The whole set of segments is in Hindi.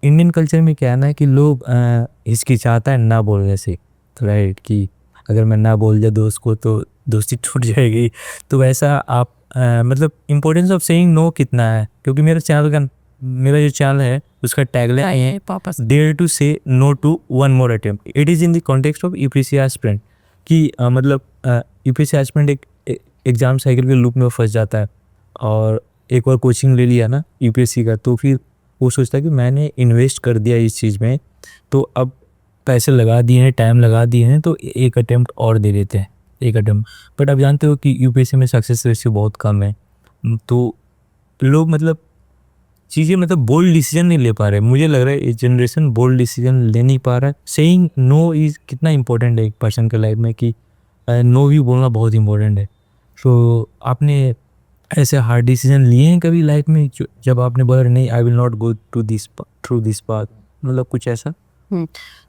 इंडियन कल्चर में क्या है ना कि लोग हिचकिचाता है ना बोलने से, राइट? कि अगर मैं ना बोल दिया दोस्त को तो दोस्ती टूट जाएगी। तो वैसा आप मतलब इम्पोर्टेंस ऑफ सेइंग नो कितना है, क्योंकि मेरा जो चैनल है उसका टैगलाइन है papa dare to say no to one more attempt. It is in the context of UPSC aspirant कि मतलब यूपीएससी एस्पिरेंट एक एग्ज़ाम साइकिल के लूप में फंस जाता है, और एक बार कोचिंग ले लिया ना यूपीएससी का, तो फिर वो सोचता है कि मैंने इन्वेस्ट कर दिया इस चीज़ में, तो अब पैसे लगा दिए हैं, टाइम लगा दिए हैं, तो एक अटेम्प्ट और दे देते हैं, एक अटेम्प्ट। बट आप जानते हो कि यूपीएससी में सक्सेस रेशियो बहुत कम है, तो लोग मतलब चीज़ें मतलब बोल्ड डिसीजन नहीं ले पा रहे। मुझे लग रहा है इस जनरेशन बोल्ड डिसीजन ले नहीं पा रहा है। सेइंग नो इज़ कितना इंपॉर्टेंट है एक पर्सन के लाइफ में, कि नो भी बोलना बहुत इंपॉर्टेंट है। तो आपने ऐसे हार्ड डिसीजन लिए हैं कभी लाइफ में जब आपने बोला नहीं I will not go to this through this path, मतलब कुछ ऐसा?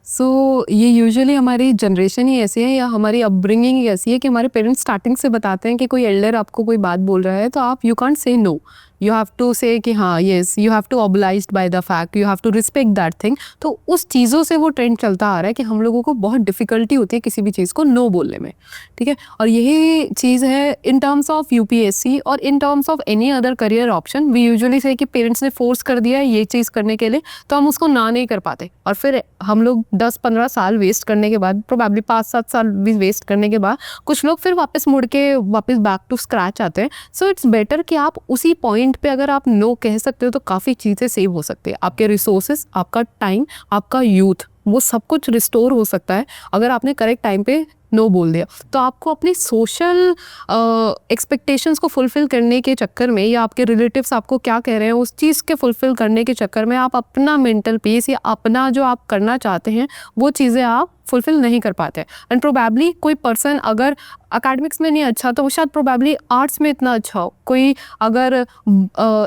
सो ये यूजुअली हमारी जनरेशन ही ऐसी है या हमारी अपब्रिंगिंग ही ऐसी है कि हमारे पेरेंट्स स्टार्टिंग से बताते हैं कि कोई एल्डर आपको कोई बात बोल रहा है तो आप you can't say no, you have to say कि हाँ yes, you have to obliged by the fact, you have to respect that thing. तो उस चीज़ों से वो ट्रेंड चलता आ रहा है कि हम लोगों को बहुत डिफिकल्टी होती है किसी भी चीज़ को नो बोलने में, ठीक है। और यही चीज़ है इन टर्म्स ऑफ यूपीएससी और in terms of any other career option. We usually say कि पेरेंट्स ने फोर्स कर दिया है ये चीज़ करने के लिए, तो हम उसको ना नहीं कर पाते, और फिर हम लोग 10-15 साल वेस्ट करने के बाद, प्रोबेबली 5-7 साल भी वेस्ट करने के बाद, कुछ लोग फिर वापस मुड़ के वापस बैक टू स्क्रैच आते हैं। सो इट्स बेटर कि आप उसी पॉइंट पे अगर आप नो कह सकते हो तो काफ़ी चीज़ें सेव हो सकती है, आपके रिसोर्सेज, आपका टाइम, आपका यूथ, वो सब कुछ रिस्टोर हो सकता है अगर आपने करेक्ट टाइम पे नो बोल दिया। तो आपको अपनी सोशल एक्सपेक्टेशंस को फुलफिल करने के चक्कर में, या आपके रिलेटिव्स आपको क्या कह रहे हैं उस चीज़ के फुलफिल करने के चक्कर में, आप अपना मेंटल पीस या अपना जो आप करना चाहते हैं वो चीज़ें आप फुलफिल नहीं कर पाते। एंड प्रोबेबली कोई पर्सन अगर अकेडमिक्स में नहीं अच्छा तो वो शायद प्रोबेबली आर्ट्स में इतना अच्छा हो। कोई अगर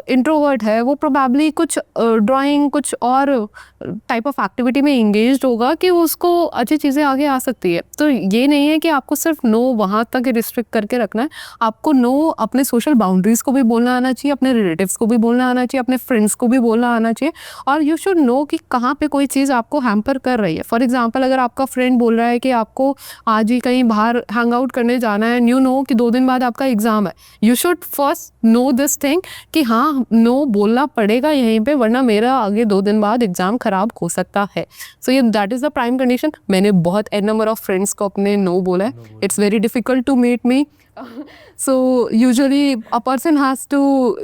इंट्रोवर्ट है वो प्रोबेबली कुछ ड्राइंग कुछ और टाइप ऑफ एक्टिविटी में इंगेज्ड होगा कि उसको अच्छी चीज़ें आगे आ सकती है। तो ये नहीं है कि आपको सिर्फ नो वहाँ तक रिस्ट्रिक्ट करके रखना है, आपको नो अपने सोशल बाउंड्रीज को भी बोलना आना चाहिए, अपने रिलेटिव्स को भी बोलना आना चाहिए, अपने फ्रेंड्स को भी बोलना आना चाहिए। और यू शुड नो कि कहाँ पे कोई चीज़ आपको हैम्पर कर रही है। फॉर एग्जाम्पल अगर आपका फ्रेंड बोल रहा है कि आपको आज ही कहीं बाहर हैंग आउट करने जाना है, यू नो कि 2 दिन बाद आपका एग्जाम है, you should first know this thing कि हाँ नो बोलना पड़ेगा यहीं पे, वरना मेरा आगे 2 दिन बाद एग्जाम खराब हो सकता है। सो ये that is the prime condition. मैंने बहुत एन नंबर ऑफ फ्रेंड्स को अपने नो बोला है। It's very difficult to meet me. So usually a person has to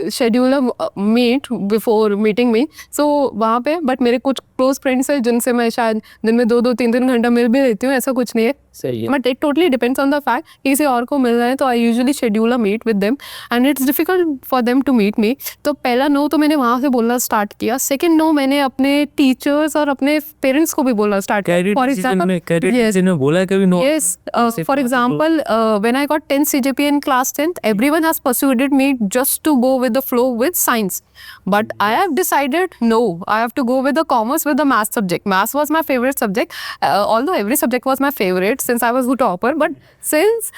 schedule a meet before meeting me. So वहाँ पे बट मेरे कुछ क्लोज फ्रेंड्स हैं जिनसे मैं शायद दिन में 2-2 3-3 घंटा मिल भी लेती हूँ, ऐसा कुछ नहीं है। सही है। But it totally depends on the fact कि किसी और को मिलना है तो I usually schedule a meet with them and it's difficult for them to meet me. तो पहला नो तो मैंने वहाँ से बोलना स्टार्ट किया। सेकेंड नो मैंने अपने टीचर्स और अपने पेरेंट्स को भी बोलना स्टार्ट किया। फॉर एग्जाम्पल बोला है कभी no? yes, for example, when I got 10 CGPA in class 10th, everyone has persuaded me just to go with the flow with science. But I have decided, no, I have to go with the commerce with the math subject. Math was my favorite subject, although every subject was my favorite since I was a topper. But since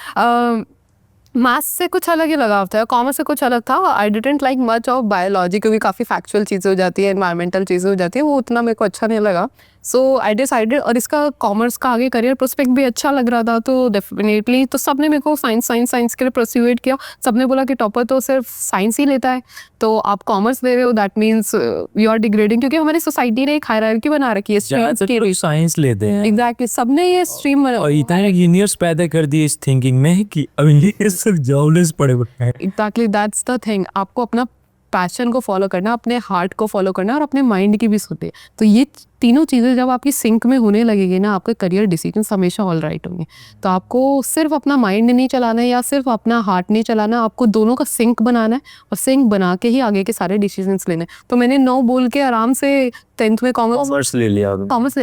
maths से कुछ अलग ही लगाव था, कॉमर्स से कुछ अलग था, I didn't like much of biology क्योंकि काफ़ी फैक्चुअल चीज़ें हो जाती है, एनवायरमेंटल चीज़ें हो जाती है, वो उतना मेरे को अच्छा नहीं लगा। सो आई डिसाइडेड, और इसका कॉमर्स का आगे करियर प्रोस्पेक्ट भी अच्छा लग रहा था, तो डेफिनेटली तो सबने मेरे को साइंस के लिए परस्यूएट किया। सबने बोला कि टॉपर तो सिर्फ साइंस ही लेता है, तो आप कॉमर्स ले रहे हो that means you are degrading, क्योंकि हमारी सोसाइटी ने एक हायरार्की बना रखी है स्ट्रीम्स की। साइंस लेते हैं एग्जैक्टली, सबने ये स्ट्रीम और इतना इंजीनियर्स पैदा कर दिए इस थिंकिंग में कि अब ये सब जॉबलेस पड़े हुए हैं। Exactly that's the thing. आपको अपना पैशन को फॉलो करना, अपने हार्ट को फॉलो करना और अपने माइंड की भी सुननी। तो ये तीनों चीज़ें जब आपकी सिंक में होने लगेगी ना, आपके करियर डिसीजन हमेशा ऑल राइट होंगे। तो आपको सिर्फ अपना माइंड नहीं चलाना है या सिर्फ अपना हार्ट नहीं चलाना, आपको दोनों का सिंक बनाना है और सिंक बना के ही आगे के सारे डिसीजंस लेने। तो मैंने नो बोल के आराम से 10th में कॉमर्स ले लिया। कॉमर्स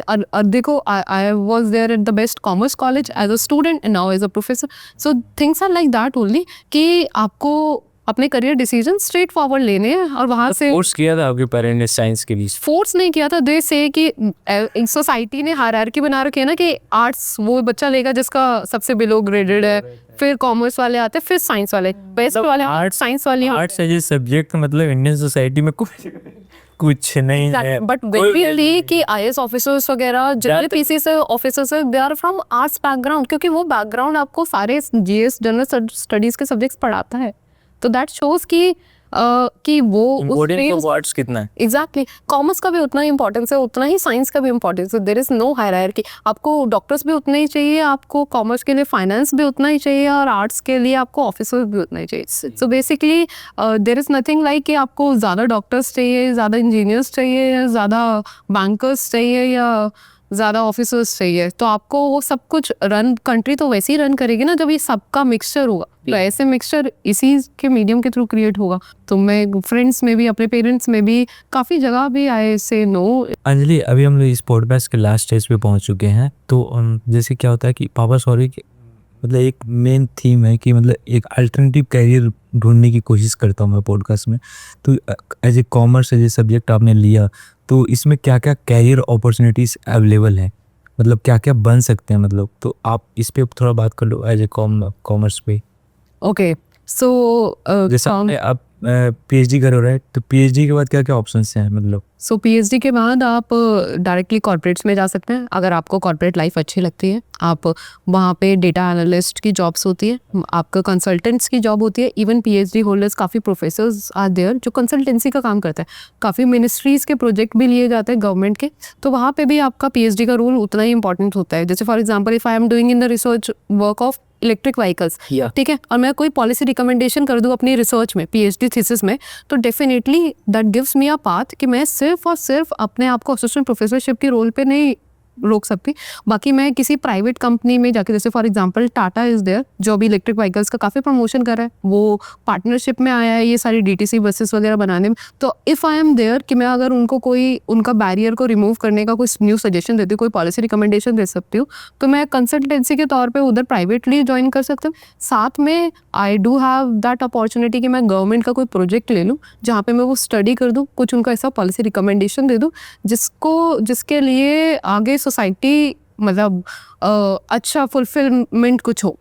देखो, I was there at the best commerce college as a student and now as a professor. So things are like that only कि आपको अपने करियर डिसीजन स्ट्रेट फॉरवर्ड लेने हैं और वहाँ से फोर्स किया था आपके पेरेंट्स ने साइंस के लिए? फोर्स नहीं किया था। दे से कि सोसाइटी ने हायरार्की बना रखी है ना कि आर्ट्स वो बच्चा लेगा जिसका सबसे बिलो ग्रेडेड है, फिर कॉमर्स वाले आते हैं, फिर साइंस वाले, बेस्ट वाले आर्ट्स, साइंस वाले। आर्ट्स एज ए सब्जेक्ट मतलब इंडियन सोसाइटी में कुछ कुछ नहीं है। बट बेसिकली कि आईएएस ऑफिसर्स वगैरह जितने पीसीएस ऑफिसर्स है they are from arts background, क्योंकि वो बैकग्राउंड आपको सारे जीएस जनरल स्टडीज के सब्जेक्ट्स पढ़ाता है। तो दैट शोज कि वो इम्पोर्टेंस ऑफ आर्ट्स कितना है। एग्जैक्टली कॉमर्स का भी उतना ही इंपॉर्टेंस है, उतना ही साइंस का भी इंपॉर्टेंस है। There is no hierarchy. आपको डॉक्टर्स भी उतने ही चाहिए, आपको कॉमर्स के लिए फाइनेंस भी उतना ही चाहिए, और आर्ट्स के लिए आपको ऑफिसर्स भी उतना ही चाहिए। So basically there is nothing like कि आपको ज़्यादा डॉक्टर्स चाहिए, ज़्यादा इंजीनियर्स चाहिए, ज़्यादा बैंकर्स चाहिए या ज़्यादा ऑफिसर्स चाहिए। तो आपको वो सब कुछ रन, कंट्री तो वैसे ही रन करेगी ना जब ये सबका मिक्सचर होगा। तो ऐसे मिक्सचर इसी के मीडियम के थ्रू क्रिएट होगा। तो मैं फ्रेंड्स में भी, अपने पेरेंट्स में भी, काफ़ी जगह भी आई से नो। अंजलि, अभी हम लोग इस पॉडकास्ट के लास्ट स्टेज पे पहुंच चुके हैं। तो जैसे क्या होता है कि पापा सॉरी मतलब एक मेन थीम है कि मतलब एक अल्टरनेटिव कैरियर ढूंढने की कोशिश करता हूँ मैं पॉडकास्ट में। तो as a commerce as a subject आपने लिया, तो इसमें क्या क्या कैरियर अपॉर्चुनिटीज़ अवेलेबल हैं, मतलब क्या क्या बन सकते हैं, मतलब तो आप इस पे थोड़ा बात कर लो एज ए कॉमर्स पे। ओके सो जैसे आप पीएचडी कर रहे हो, तो पीएचडी के बाद क्या क्या ऑप्शंस हैं मतलब? सो पीएचडी के बाद आप डायरेक्टली कॉर्पोरेट्स में जा सकते हैं अगर आपको कॉर्पोरेट लाइफ अच्छी लगती है। आप वहाँ पे डेटा एनालिस्ट की जॉब्स होती है, आपका कंसल्टेंट्स की जॉब होती है। इवन पीएचडी होल्डर्स, काफ़ी प्रोफेसर्स आर देयर जो कंसल्टेंसी का काम करते हैं। काफ़ी मिनिस्ट्रीज़ के प्रोजेक्ट भी लिए जाते हैं गवर्नमेंट के, तो वहाँ पे भी आपका पीएचडी का रोल उतना ही इंपॉर्टेंट होता है। जैसे for example if I am doing in the research work of electric vehicles, ठीक है, और मैं कोई पॉलिसी रिकमेंडेशन कर दूं अपनी रिसर्च में, पीएचडी थीसिस में, तो definitely that gives me a path कि मैं सिर्फ और सिर्फ अपने आप को असिस्टेंट प्रोफेसरशिप के रोल पे नहीं रोक सकती। बाकी मैं किसी प्राइवेट कंपनी में जाके, जैसे for example Tata is there जो अभी इलेक्ट्रिक व्हीकल्स का काफ़ी प्रमोशन कर रहा है, वो पार्टनरशिप में आया है ये सारी डीटीसी बसेस वगैरह बनाने में। तो इफ़ आई एम देयर कि मैं अगर उनको कोई उनका बैरियर को रिमूव करने का कोई न्यू सजेशन देती हूँ, कोई पॉलिसी रिकमेंडेशन दे सकती हूँ, तो मैं कंसल्टेंसी के तौर पर उधर प्राइवेटली ज्वाइन कर सकती हूँ। साथ में I do have that opportunity कि मैं गवर्नमेंट का कोई प्रोजेक्ट ले लूँ जहाँ पे मैं वो स्टडी कर दूँ, कुछ उनका ऐसा पॉलिसी रिकमेंडेशन दे दूँ जिसके लिए आगे सोसाइटी मतलब अच्छा फुलफिलमेंट कुछ हो।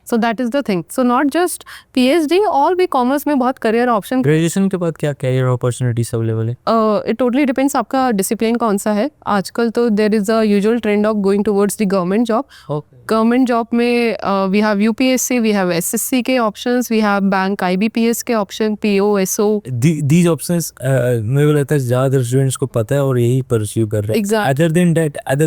So that is the thing. So not just PhD, और भी कॉमर्स में बहुत करियर ऑप्शन। ग्रेजुएशन के बाद क्या कैरियर अपॉर्चुनिटीज अवेलेबल है? इट टोटली डिपेंड्स आपका डिसिप्लिन कौन सा है। आजकल तो there is a usual trend of going towards the government job. Government job में we have UPSC, we have SSC के options, we have bank IBPS के option, PO SO. These options मेरे को लगता है ज़्यादातर स्टूडेंट्स को पता है और यही परस्यू कर रहे हैं। Other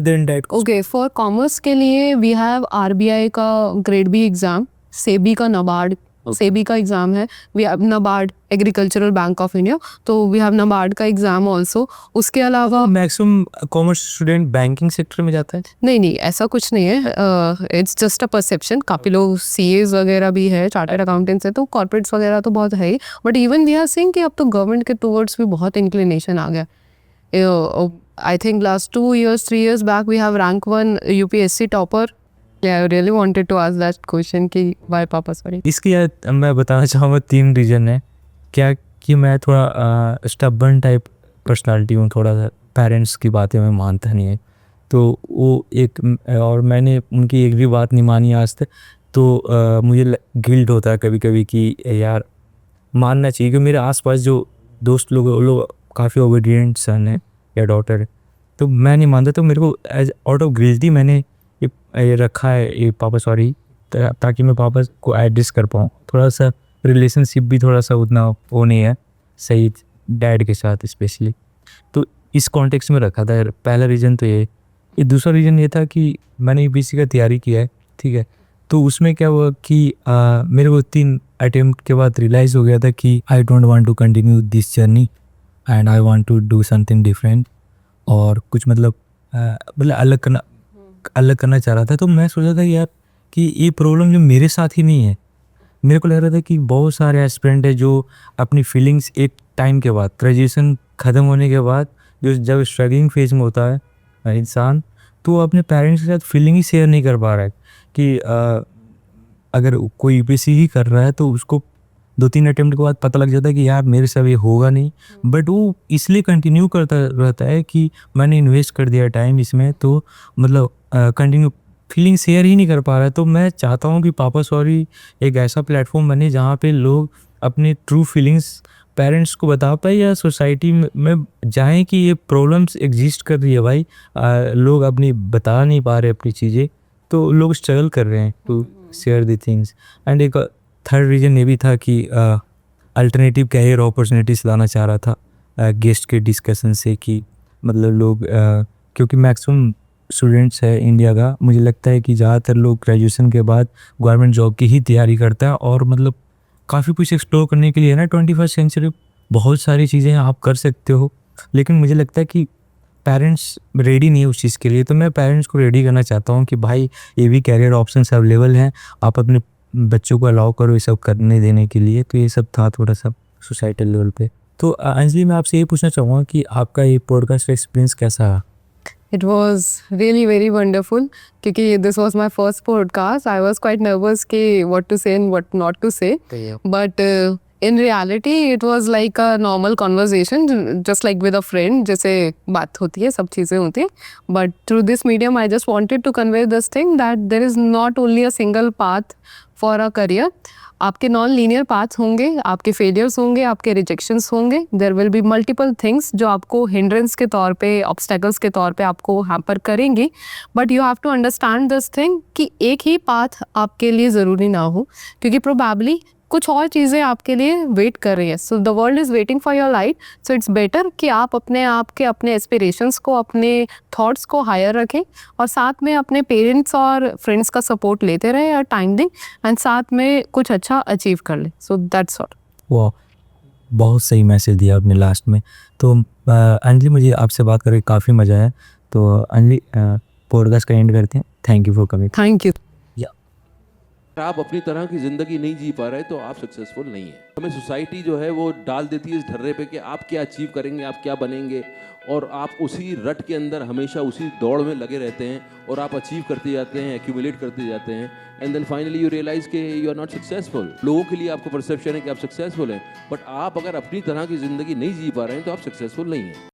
than that okay, for commerce के लिए वी हैव आरबीआई का ग्रेड बी एग्जाम, सेबी का नाबार्ड, सेबी का एग्जाम है, we have NABARD agricultural bank of India, तो वी हैव नाबार्ड का एग्जाम ऑल्सो। उसके अलावा maximum commerce student banking sector में जाता है? नहीं, ऐसा कुछ नहीं है। It's just a perception. काफ़ी लोग सीएज वगैरह भी है, चार्टर्ड अकाउंटेंट्स है, तो कॉर्पोरेट्स वगैरह तो बहुत है ही। But even we are seeing कि अब तो गवर्नमेंट के टूवर्ड्स भी बहुत इंक्लिनेशन आ गया। I think last 2 years 3 years back we have rank 1 UPSC topper. I really wanted to ask that question कि व्हाई पापा सॉरी। इसकी मैं बताना चाहूँगा 3 रीज़न है। क्या कि मैं थोड़ा स्टबर्न टाइप पर्सनालिटी हूँ, थोड़ा सा पेरेंट्स की बातें मैं मानता नहीं है, तो वो एक, और मैंने उनकी एक भी बात नहीं मानी आज तक। तो मुझे गिल्ट होता है कभी कभी कि यार मानना चाहिए, कि मेरे आसपास जो दोस्त लोग वो लोग काफ़ी ओबीडियंट सन है या डॉटर है, तो मैं नहीं मानता। तो मेरे को एज आउट ऑफ गिल्टी मैंने ये रखा है ये पापा सॉरी, ताकि मैं पापा को एडजस्ट कर पाऊँ। थोड़ा सा रिलेशनशिप भी थोड़ा सा उतना वो नहीं है सही डैड के साथ स्पेशली, तो इस कॉन्टेक्स्ट में रखा था। पहला रीज़न तो ये दूसरा रीज़न ये था कि मैंने यूपीएससी का तैयारी किया है, ठीक है, तो उसमें क्या हुआ कि मेरे को 3 अटेम्प्ट के बाद रियलाइज़ हो गया था कि I don't want to continue this journey and I want to do something different, और कुछ मतलब अलग करना चाह रहा था। तो मैं सोचा था यार कि ये प्रॉब्लम जो मेरे साथ ही नहीं है, मेरे को लग रहा था कि बहुत सारे एस्पिरेंट है जो अपनी फीलिंग्स एक टाइम के बाद, ग्रेजुएशन ख़त्म होने के बाद, जो जब स्ट्रगलिंग फेज में होता है इंसान, तो वो अपने पेरेंट्स के साथ फीलिंग ही शेयर नहीं कर पा रहा है। कि अगर कोई यूपीएससी ही कर रहा है तो उसको 2-3 अटेम्प्ट के बाद पता लग जाता है कि यार मेरे से ये होगा नहीं, बट वो इसलिए कंटिन्यू करता रहता है कि मैंने इन्वेस्ट कर दिया टाइम इसमें, तो मतलब कंटिन्यू फीलिंग शेयर ही नहीं कर पा रहा है। तो मैं चाहता हूँ कि पापा सॉरी एक ऐसा प्लेटफॉर्म बने जहाँ पे लोग अपने ट्रू फीलिंग्स पेरेंट्स को बता पाए या सोसाइटी में जाएं कि ये प्रॉब्लम्स एग्जिस्ट कर रही है भाई, लोग अपनी बता नहीं पा रहे अपनी चीज़ें, तो लोग स्ट्रगल कर रहे हैं to share the things. And एक थर्ड रीज़न ये भी था कि अल्टरनेटिव कैरियर अपॉर्चुनिटीज़ लाना चाह रहा था गेस्ट के डिस्कशन से, कि मतलब लोग क्योंकि मैक्सिमम स्टूडेंट्स है इंडिया का, मुझे लगता है कि ज़्यादातर लोग ग्रेजुएशन के बाद गवर्नमेंट जॉब की ही तैयारी करता है, और मतलब काफ़ी कुछ एक्सप्लोर करने के लिए है ना 21st सेंचुरी, बहुत सारी चीज़ें आप कर सकते हो, लेकिन मुझे लगता है कि पेरेंट्स रेडी नहीं है उस चीज़ के लिए। तो मैं पेरेंट्स को रेडी करना चाहता हूँ कि भाई ये भी कैरियर ऑप्शंस अवेलेबल हैं, आप अपने बच्चों को अलाउ करो ये सब करने देने के लिए। तो ये सब था थोड़ा सा सोसाइटल लेवल पे। तो अंजलि, मैं आपसे ये पूछना चाहूँगा कि आपका ये पॉडकास्ट का एक्सपीरियंस कैसा रहा? It was really very wonderful क्योंकि this was my first podcast. I was quite nervous कि what to say and what not to say. But in reality it was like a normal conversation, just like with a friend. जैसे बात होती है, सब चीज़ें होती हैं. But through this medium I just wanted to convey this thing that there is not only a single path for a career. आपके नॉन लीनियर पाथ्स होंगे, आपके फेलियर्स होंगे, आपके रिजेक्शंस होंगे, there will be multiple things जो आपको हिंड्रेंस के तौर पे, ऑब्स्टेकल्स के तौर पे आपको हैम्पर करेंगी, but you have to understand this thing कि एक ही पाथ आपके लिए ज़रूरी ना हो, क्योंकि प्रोबेबली कुछ और चीज़ें आपके लिए वेट कर रही है। So the world is waiting for your light, so it's better कि आप अपने आप के अपने एस्पिरेशंस को, अपने थॉट्स को हायर रखें, और साथ में अपने पेरेंट्स और फ्रेंड्स का सपोर्ट लेते रहें और टाइम दें, एंड साथ में कुछ अच्छा अचीव कर लें। So that's all. वाह, बहुत सही मैसेज दिया आपने लास्ट में। तो अंजलि, मुझे आपसे बात करके काफ़ी मज़ा आया। तो अंजलि, पॉडकास्ट का एंड करते हैं। Thank you for coming. Thank you. आप अपनी तरह की ज़िंदगी नहीं जी पा रहे तो आप सक्सेसफुल नहीं है। हमें सोसाइटी जो है वो डाल देती है इस ढर्रे पे कि आप क्या अचीव करेंगे, आप क्या बनेंगे, और आप उसी रट के अंदर हमेशा उसी दौड़ में लगे रहते हैं, और आप अचीव करते जाते हैं, एक्यूमुलेट करते जाते हैं, and then finally you realise कि यू आर नॉट सक्सेसफुल। लोगों के लिए आपको परसेप्शन है कि आप सक्सेसफुल हैं, बट आप अगर अपनी तरह की ज़िंदगी नहीं जी पा रहे हैं तो आप सक्सेसफुल नहीं हैं।